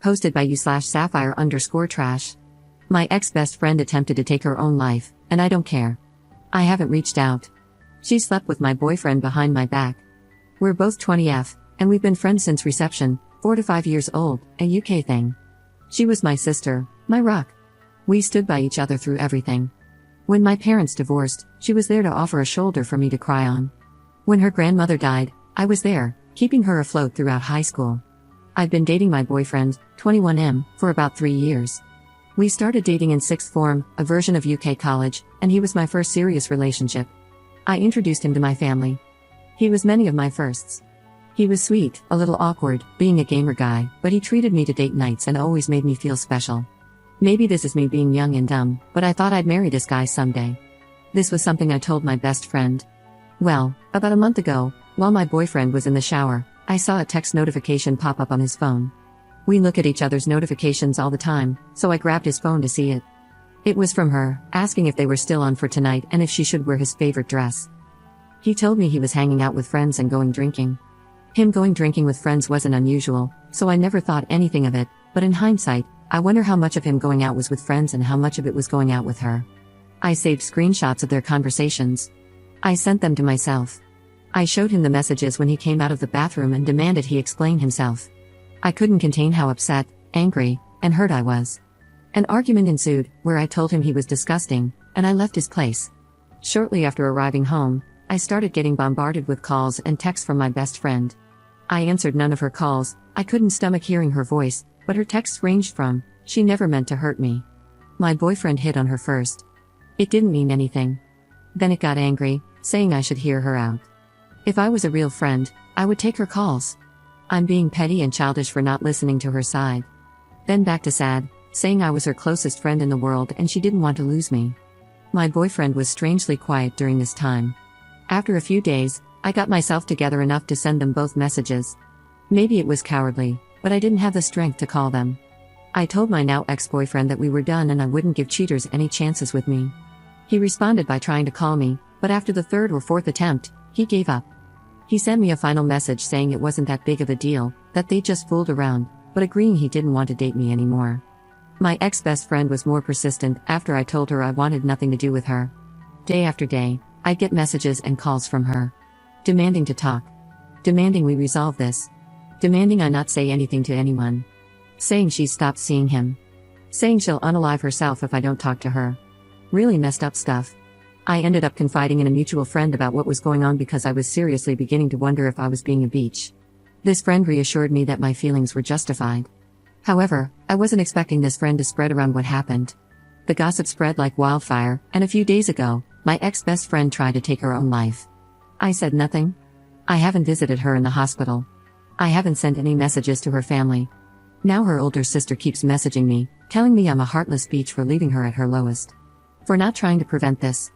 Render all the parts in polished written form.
Posted by you/sapphire_trash. My ex-best friend attempted to take her own life, and I don't care. I haven't reached out. She slept with my boyfriend behind my back. We're both 20F, and we've been friends since reception, 4 to 5 years old, a UK thing. She was my sister, my rock. We stood by each other through everything. When my parents divorced, she was there to offer a shoulder for me to cry on. When her grandmother died, I was there, keeping her afloat throughout high school. I'd been dating my boyfriend, 21M, for about 3 years. We started dating in sixth form, a version of UK college, and he was my first serious relationship. I introduced him to my family. He was many of my firsts. He was sweet, a little awkward, being a gamer guy, but he treated me to date nights and always made me feel special. Maybe this is me being young and dumb, but I thought I'd marry this guy someday. This was something I told my best friend. Well, about a month ago, while my boyfriend was in the shower, I saw a text notification pop up on his phone. We look at each other's notifications all the time, so I grabbed his phone to see it. It was from her, asking if they were still on for tonight and if she should wear his favorite dress. He told me he was hanging out with friends and going drinking. Him going drinking with friends wasn't unusual, so I never thought anything of it, but in hindsight, I wonder how much of him going out was with friends and how much of it was going out with her. I saved screenshots of their conversations. I sent them to myself. I showed him the messages when he came out of the bathroom and demanded he explain himself. I couldn't contain how upset, angry, and hurt I was. An argument ensued, where I told him he was disgusting, and I left his place. Shortly after arriving home, I started getting bombarded with calls and texts from my best friend. I answered none of her calls. I couldn't stomach hearing her voice, but her texts ranged from, "She never meant to hurt me." "My boyfriend hit on her first." It didn't mean anything. Then it got angry, saying I should hear her out. If I was a real friend, I would take her calls. I'm being petty and childish for not listening to her side. Then back to sad, saying I was her closest friend in the world and she didn't want to lose me. My boyfriend was strangely quiet during this time. After a few days, I got myself together enough to send them both messages. Maybe it was cowardly, but I didn't have the strength to call them. I told my now ex-boyfriend that we were done and I wouldn't give cheaters any chances with me. He responded by trying to call me, but after the third or fourth attempt, he gave up. He sent me a final message saying it wasn't that big of a deal, that they just fooled around, but agreeing he didn't want to date me anymore. My ex-best friend was more persistent after I told her I wanted nothing to do with her. Day after day, I'd get messages and calls from her. Demanding to talk. Demanding we resolve this. Demanding I not say anything to anyone. Saying she's stopped seeing him. Saying she'll unalive herself if I don't talk to her. Really messed up stuff. I ended up confiding in a mutual friend about what was going on because I was seriously beginning to wonder if I was being a bitch. This friend reassured me that my feelings were justified. However, I wasn't expecting this friend to spread around what happened. The gossip spread like wildfire, and a few days ago, my ex-best friend tried to take her own life. I said nothing. I haven't visited her in the hospital. I haven't sent any messages to her family. Now her older sister keeps messaging me, telling me I'm a heartless bitch for leaving her at her lowest. For not trying to prevent this.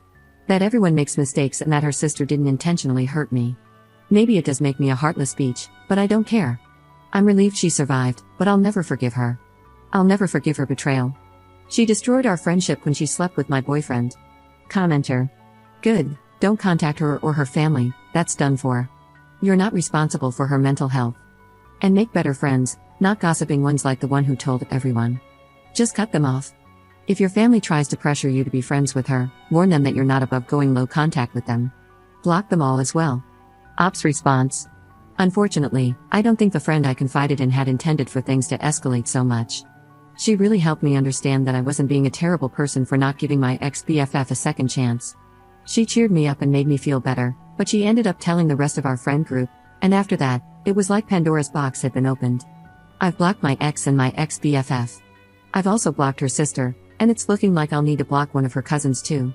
That everyone makes mistakes and that her sister didn't intentionally hurt me. Maybe it does make me a heartless bitch, but I don't care. I'm relieved she survived, but I'll never forgive her. I'll never forgive her betrayal. She destroyed our friendship when she slept with my boyfriend. Commenter. Good, don't contact her or her family, that's done for. You're not responsible for her mental health. And make better friends, not gossiping ones like the one who told everyone. Just cut them off. If your family tries to pressure you to be friends with her, warn them that you're not above going low contact with them. Block them all as well. Ops response. Unfortunately, I don't think the friend I confided in had intended for things to escalate so much. She really helped me understand that I wasn't being a terrible person for not giving my ex-BFF a second chance. She cheered me up and made me feel better, but she ended up telling the rest of our friend group, and after that, it was like Pandora's box had been opened. I've blocked my ex and my ex-BFF. I've also blocked her sister, and it's looking like I'll need to block one of her cousins too.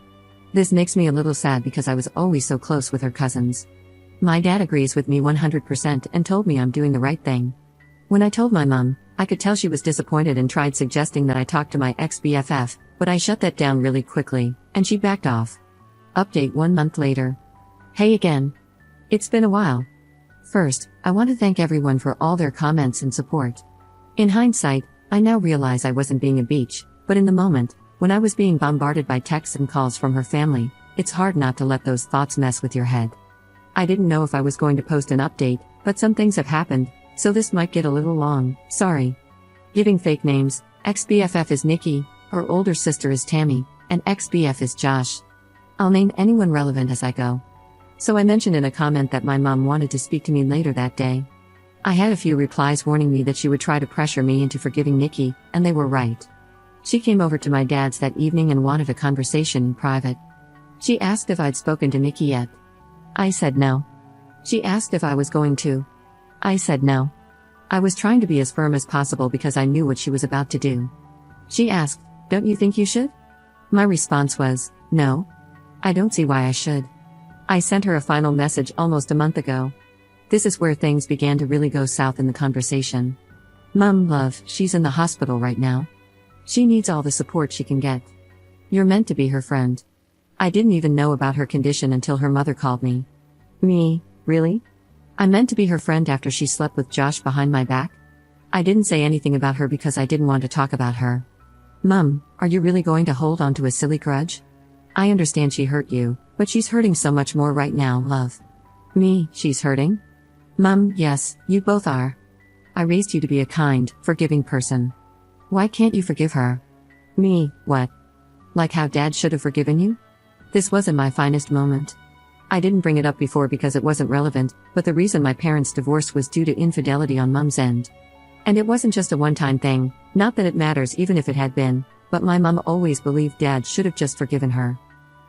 This makes me a little sad because I was always so close with her cousins. My dad agrees with me 100% and told me I'm doing the right thing. When I told my mom, I could tell she was disappointed and tried suggesting that I talk to my ex-BFF, but I shut that down really quickly, and she backed off. Update 1 month later. Hey again. It's been a while. First, I want to thank everyone for all their comments and support. In hindsight, I now realize I wasn't being a bitch, but in the moment, when I was being bombarded by texts and calls from her family, it's hard not to let those thoughts mess with your head. I didn't know if I was going to post an update, but some things have happened, so this might get a little long, sorry. Giving fake names, ex-BFF is Nikki, her older sister is Tammy, and ex-BF is Josh. I'll name anyone relevant as I go. So I mentioned in a comment that my mom wanted to speak to me later that day. I had a few replies warning me that she would try to pressure me into forgiving Nikki, and they were right. She came over to my dad's that evening and wanted a conversation in private. She asked if I'd spoken to Nikki yet. I said no. She asked if I was going to. I said no. I was trying to be as firm as possible because I knew what she was about to do. She asked, "Don't you think you should?" My response was, "No. I don't see why I should." I sent her a final message almost a month ago. This is where things began to really go south in the conversation. "Mum, love, she's in the hospital right now. She needs all the support she can get. You're meant to be her friend." I didn't even know about her condition until her mother called me. Me, really? I'm meant to be her friend after she slept with Josh behind my back? I didn't say anything about her because I didn't want to talk about her. "Mum, are you really going to hold on to a silly grudge? I understand she hurt you, but she's hurting so much more right now, love." "Me, she's hurting?" "Mum, yes, you both are. I raised you to be a kind, forgiving person. Why can't you forgive her?" "Me, what? Like how Dad should have forgiven you?" This wasn't my finest moment. I didn't bring it up before because it wasn't relevant, but the reason my parents' divorce was due to infidelity on Mum's end. And it wasn't just a one-time thing, not that it matters even if it had been, but my mum always believed Dad should have just forgiven her.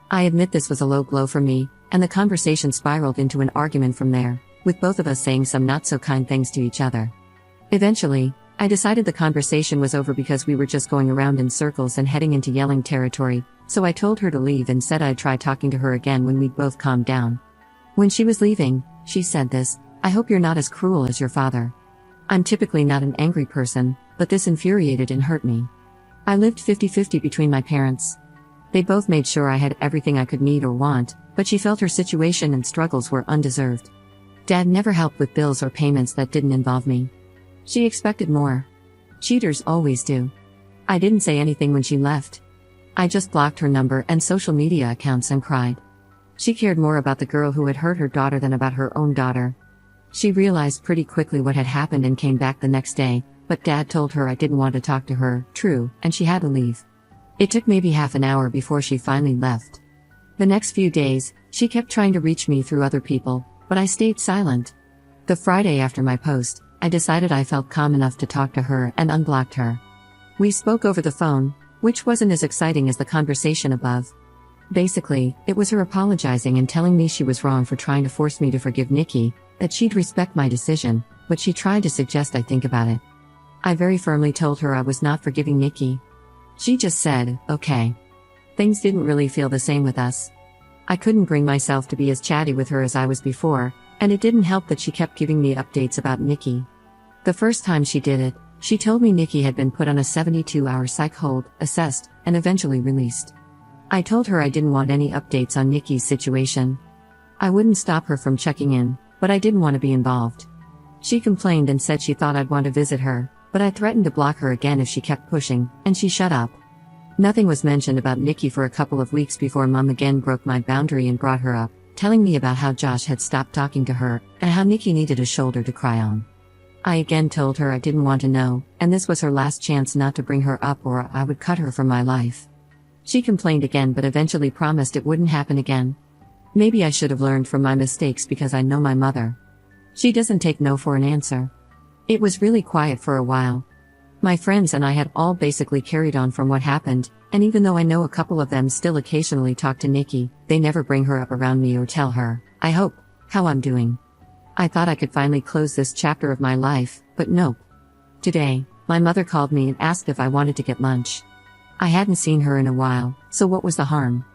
I admit this was a low blow for me, and the conversation spiraled into an argument from there, with both of us saying some not-so-kind things to each other. Eventually, I decided the conversation was over because we were just going around in circles and heading into yelling territory, so I told her to leave and said I'd try talking to her again when we'd both calmed down. When she was leaving, she said this, "I hope you're not as cruel as your father." I'm typically not an angry person, but this infuriated and hurt me. I lived 50-50 between my parents. They both made sure I had everything I could need or want, but she felt her situation and struggles were undeserved. Dad never helped with bills or payments that didn't involve me. She expected more. Cheaters always do. I didn't say anything when she left. I just blocked her number and social media accounts and cried. She cared more about the girl who had hurt her daughter than about her own daughter. She realized pretty quickly what had happened and came back the next day, but Dad told her I didn't want to talk to her, true, and she had to leave. It took maybe half an hour before she finally left. The next few days, she kept trying to reach me through other people, but I stayed silent. The Friday after my post, I decided I felt calm enough to talk to her and unblocked her. We spoke over the phone, which wasn't as exciting as the conversation above. Basically, it was her apologizing and telling me she was wrong for trying to force me to forgive Nikki, that she'd respect my decision, but she tried to suggest I think about it. I very firmly told her I was not forgiving Nikki. She just said, "Okay." Things didn't really feel the same with us. I couldn't bring myself to be as chatty with her as I was before, and it didn't help that she kept giving me updates about Nikki. The first time she did it, she told me Nikki had been put on a 72-hour psych hold, assessed, and eventually released. I told her I didn't want any updates on Nikki's situation. I wouldn't stop her from checking in, but I didn't want to be involved. She complained and said she thought I'd want to visit her, but I threatened to block her again if she kept pushing, and she shut up. Nothing was mentioned about Nikki for a couple of weeks before Mum again broke my boundary and brought her up, telling me about how Josh had stopped talking to her, and how Nikki needed a shoulder to cry on. I again told her I didn't want to know, and this was her last chance not to bring her up or I would cut her from my life. She complained again but eventually promised it wouldn't happen again. Maybe I should have learned from my mistakes because I know my mother. She doesn't take no for an answer. It was really quiet for a while. My friends and I had all basically carried on from what happened, and even though I know a couple of them still occasionally talk to Nikki, they never bring her up around me or tell her, I hope, how I'm doing. I thought I could finally close this chapter of my life, but nope. Today, my mother called me and asked if I wanted to get lunch. I hadn't seen her in a while, so what was the harm?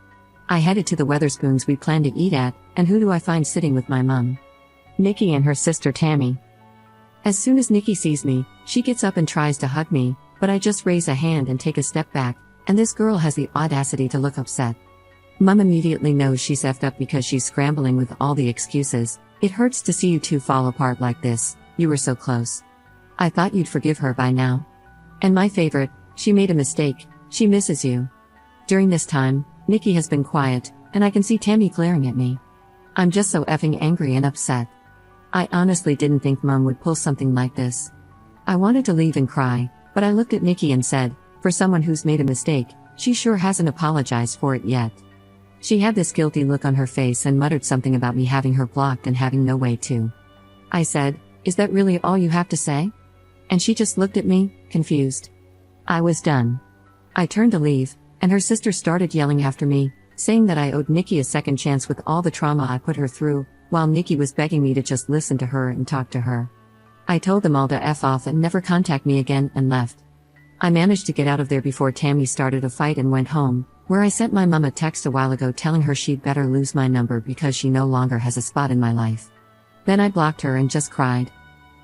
I headed to the Weatherspoons we planned to eat at, and who do I find sitting with my mum? Nikki and her sister Tammy. As soon as Nikki sees me, she gets up and tries to hug me, but I just raise a hand and take a step back, and this girl has the audacity to look upset. Mum immediately knows she's effed up because she's scrambling with all the excuses. It hurts to see you two fall apart like this, you were so close. I thought you'd forgive her by now. And my favorite, she made a mistake, she misses you. During this time, Nikki has been quiet, and I can see Tammy glaring at me. I'm just so effing angry and upset. I honestly didn't think Mum would pull something like this. I wanted to leave and cry, But I looked at Nikki and said, for someone who's made a mistake, she sure hasn't apologized for it yet. She had this guilty look on her face and muttered something about me having her blocked and having no way to. I said, is that really all you have to say? And she just looked at me, confused. I was done. I turned to leave, and her sister started yelling after me, saying that I owed Nikki a second chance with all the trauma I put her through, while Nikki was begging me to just listen to her and talk to her. I told them all to F off and never contact me again and left. I managed to get out of there before Tammy started a fight and went home, where I sent my mom a text a while ago telling her she'd better lose my number because she no longer has a spot in my life. Then I blocked her and just cried.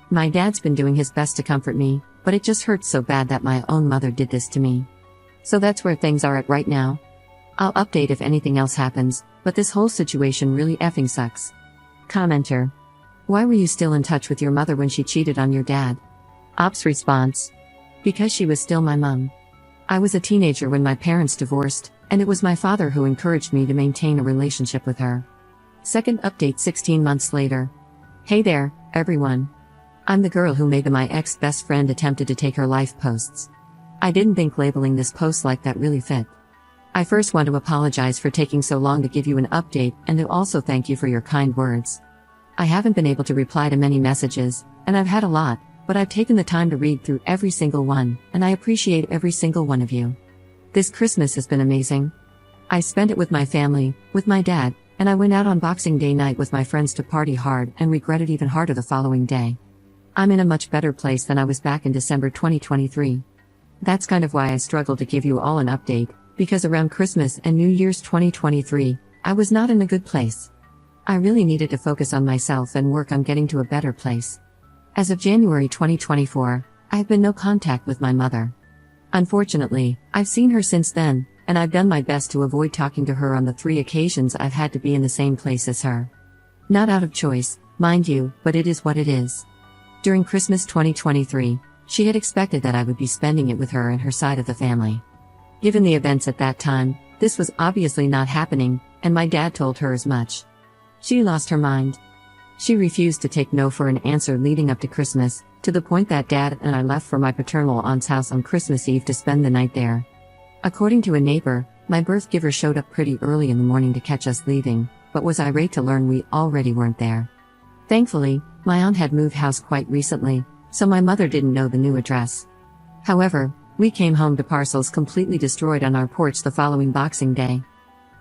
My dad's been doing his best to comfort me, but it just hurts so bad that my own mother did this to me. So that's where things are at right now. I'll update if anything else happens, but this whole situation really effing sucks. Commenter. Why were you still in touch with your mother when she cheated on your dad? Ops response. Because she was still my mom. I was a teenager when my parents divorced, and it was my father who encouraged me to maintain a relationship with her. Second update 16 months later. Hey there, everyone. I'm the girl who made the my ex-best friend attempted to take her life posts. I didn't think labeling this post like that really fit. I first want to apologize for taking so long to give you an update and to also thank you for your kind words. I haven't been able to reply to many messages, and I've had a lot, but I've taken the time to read through every single one, and I appreciate every single one of you. This Christmas has been amazing. I spent it with my family, with my dad, and I went out on Boxing Day night with my friends to party hard and regretted even harder the following day. I'm in a much better place than I was back in December 2023. That's kind of why I struggled to give you all an update, because around Christmas and New Year's 2023, I was not in a good place. I really needed to focus on myself and work on getting to a better place. As of January 2024, I have been no contact with my mother. Unfortunately, I've seen her since then, and I've done my best to avoid talking to her on the 3 occasions I've had to be in the same place as her. Not out of choice, mind you, but it is what it is. During Christmas 2023, she had expected that I would be spending it with her and her side of the family. Given the events at that time, this was obviously not happening, and my dad told her as much. She lost her mind. She refused to take no for an answer leading up to Christmas, to the point that Dad and I left for my paternal aunt's house on Christmas Eve to spend the night there. According to a neighbor, my birth giver showed up pretty early in the morning to catch us leaving, but was irate to learn we already weren't there. Thankfully, my aunt had moved house quite recently, so my mother didn't know the new address. However, we came home to parcels completely destroyed on our porch the following Boxing Day.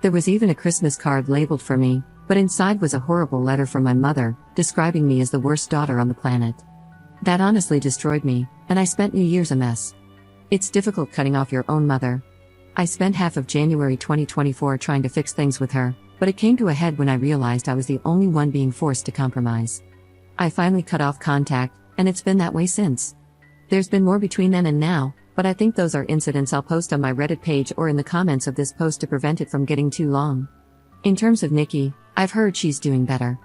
There was even a Christmas card labeled for me, but inside was a horrible letter from my mother, describing me as the worst daughter on the planet. That honestly destroyed me, and I spent New Year's a mess. It's difficult cutting off your own mother. I spent half of January 2024 trying to fix things with her, but it came to a head when I realized I was the only one being forced to compromise. I finally cut off contact, and it's been that way since. There's been more between then and now, but I think those are incidents I'll post on my Reddit page or in the comments of this post to prevent it from getting too long. In terms of Nikki, I've heard she's doing better.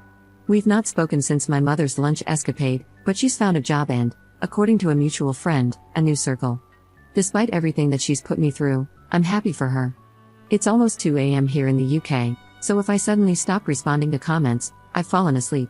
We've not spoken since my mother's lunch escapade, but she's found a job and, according to a mutual friend, a new circle. Despite everything that she's put me through, I'm happy for her. It's almost 2 a.m. here in the UK, so if I suddenly stop responding to comments, I've fallen asleep.